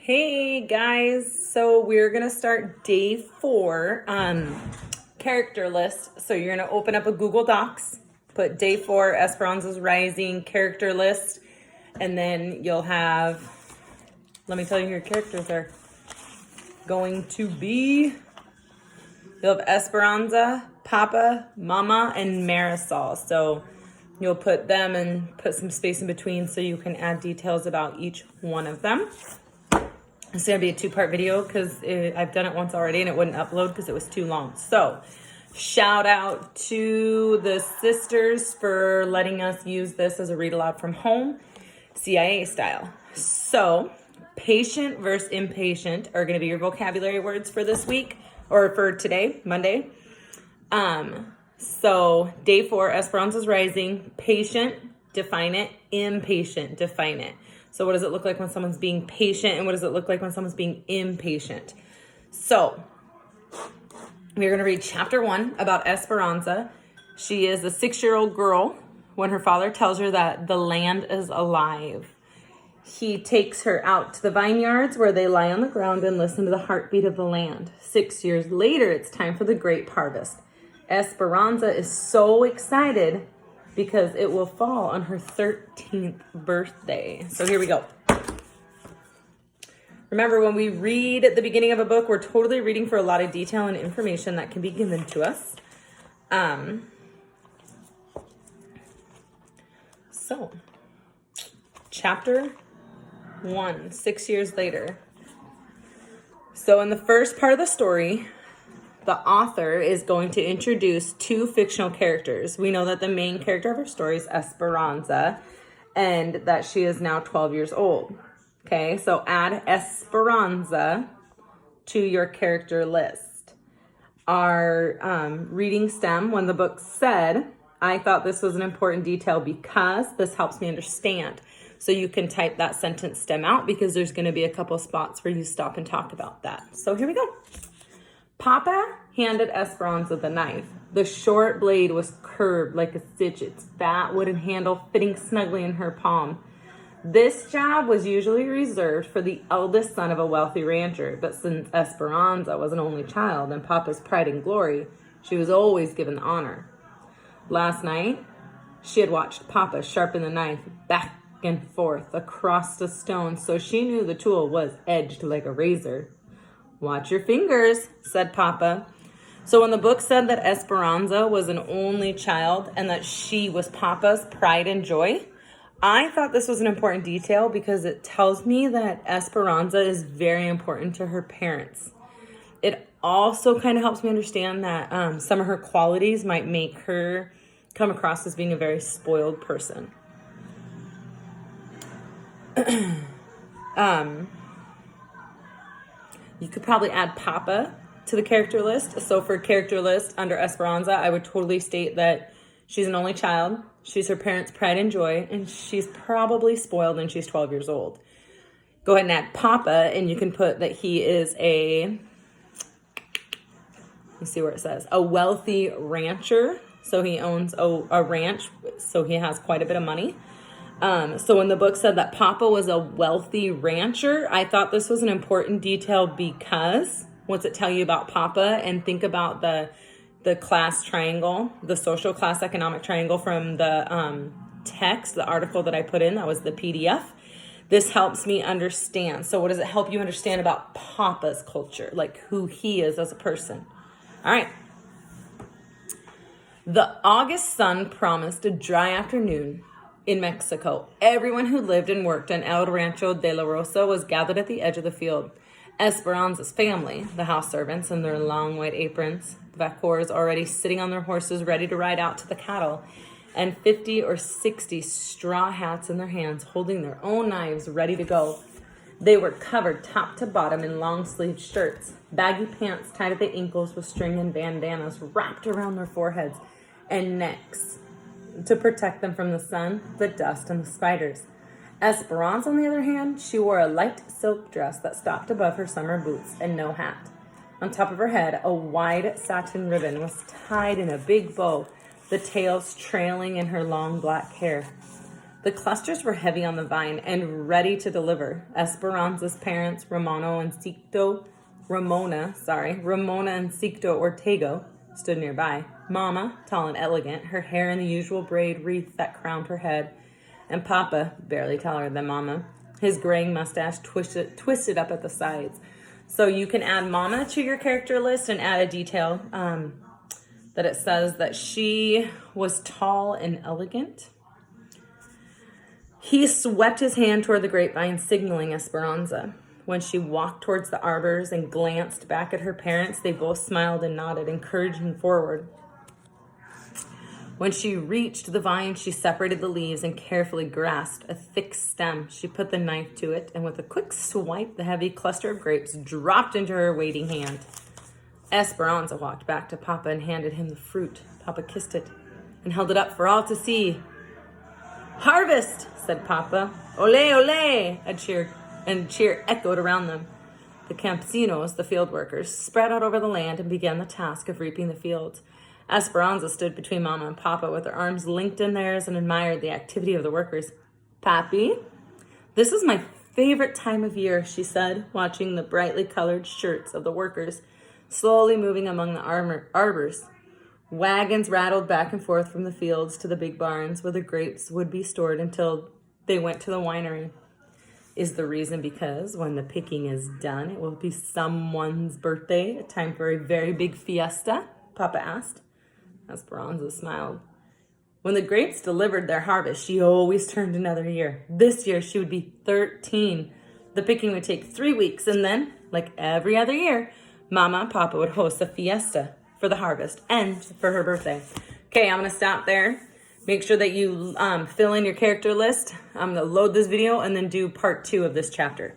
Hey guys, so we're gonna start day 4 character list. So you're gonna open up a Google Docs, put day 4 Esperanza's Rising character list, and then you'll have, let me tell you who your characters are going to be. You'll have Esperanza, Papa, Mama, and Marisol. So you'll put them and put some space in between so you can add details about each one of them. It's going to be a 2-part video because I've done it once already and it wouldn't upload because it was too long. So shout out to the sisters for letting us use this as a read aloud from home, CIA style. So patient versus impatient are going to be your vocabulary words for this week or for today, Monday. So day 4, Esperanza's Rising, patient, define it, impatient, define it. So what does it look like when someone's being patient and what does it look like when someone's being impatient? So we're going to read chapter 1 about Esperanza. She is a 6-year-old girl when her father tells her that the land is alive. He takes her out to the vineyards where they lie on the ground and listen to the heartbeat of the land. 6 years later, it's time for the grape harvest. Esperanza is so excited because it will fall on her 13th birthday. So here we go. Remember, when we read at the beginning of a book, we're totally reading for a lot of detail and information that can be given to us. So, chapter 1, 6 years later. So in the first part of the story, the author is going to introduce 2 fictional characters. We know that the main character of her story is Esperanza and that she is now 12 years old. Okay, so add Esperanza to your character list. Our reading stem, when the book said, I thought this was an important detail because this helps me understand. So you can type that sentence stem out because there's going to be a couple spots where you stop and talk about that. So here we go. Papa handed Esperanza the knife. The short blade was curved like a stitch, its fat wooden handle fitting snugly in her palm. This job was usually reserved for the eldest son of a wealthy rancher, but since Esperanza was an only child and Papa's pride and glory, she was always given the honor. Last night, she had watched Papa sharpen the knife back and forth across the stone, so she knew the tool was edged like a razor. Watch your fingers, said Papa. So when the book said that Esperanza was an only child and that she was Papa's pride and joy, I thought this was an important detail because it tells me that Esperanza is very important to her parents. It also kind of helps me understand that some of her qualities might make her come across as being a very spoiled person. You could probably add Papa to the character list. So for character list under Esperanza, I would totally state that she's an only child. She's her parents' pride and joy, and she's probably spoiled and she's 12 years old. Go ahead and add Papa, and you can put that he is let's see where it says, a wealthy rancher. So he owns a ranch, so he has quite a bit of money. So when the book said that Papa was a wealthy rancher, I thought this was an important detail because what's it tell you about Papa? And think about the class triangle, the social class economic triangle from the text, the article that I put in, that was the PDF. This helps me understand. So what does it help you understand about Papa's culture, like who he is as a person? All right. The August sun promised a dry afternoon. In Mexico, everyone who lived and worked in El Rancho de la Rosa was gathered at the edge of the field. Esperanza's family, the house servants in their long white aprons, vaquors already sitting on their horses ready to ride out to the cattle, and 50 or 60 straw hats in their hands holding their own knives ready to go. They were covered top to bottom in long-sleeved shirts, baggy pants tied at the ankles with string and bandanas wrapped around their foreheads and necks to protect them from the sun, the dust, and the spiders. Esperanza, on the other hand, she wore a light silk dress that stopped above her summer boots and no hat. On top of her head, a wide satin ribbon was tied in a big bow, the tails trailing in her long black hair. The clusters were heavy on the vine and ready to deliver. Esperanza's parents, Ramona and Sicto Ortego, stood nearby. Mama, tall and elegant, her hair in the usual braid wreath that crowned her head, and Papa, barely taller than Mama, his graying mustache twisted up at the sides. So you can add Mama to your character list and add a detail that it says that she was tall and elegant. He swept his hand toward the grapevine, signaling Esperanza. When she walked towards the arbors and glanced back at her parents, they both smiled and nodded, encouraging forward. When she reached the vine, she separated the leaves and carefully grasped a thick stem. She put the knife to it, and with a quick swipe, the heavy cluster of grapes dropped into her waiting hand. Esperanza walked back to Papa and handed him the fruit. Papa kissed it and held it up for all to see. "Harvest," said Papa. "Ole, ole," a cheer echoed around them. The campesinos, the field workers, spread out over the land and began the task of reaping the fields. Esperanza stood between Mama and Papa with her arms linked in theirs and admired the activity of the workers. "Papi, this is my favorite time of year," she said, watching the brightly colored shirts of the workers slowly moving among the arbors. Wagons rattled back and forth from the fields to the big barns where the grapes would be stored until they went to the winery. Is the reason because when the picking is done, it will be someone's birthday, a time for a very big fiesta? Papa asked. Esperanza smiled. When the grapes delivered their harvest, she always turned another year. This year, she would be 13. The picking would take 3 weeks, and then, like every other year, Mama and Papa would host a fiesta for the harvest and for her birthday. Okay, I'm going to stop there. Make sure that you fill in your character list. I'm going to load this video and then do part 2 of this chapter.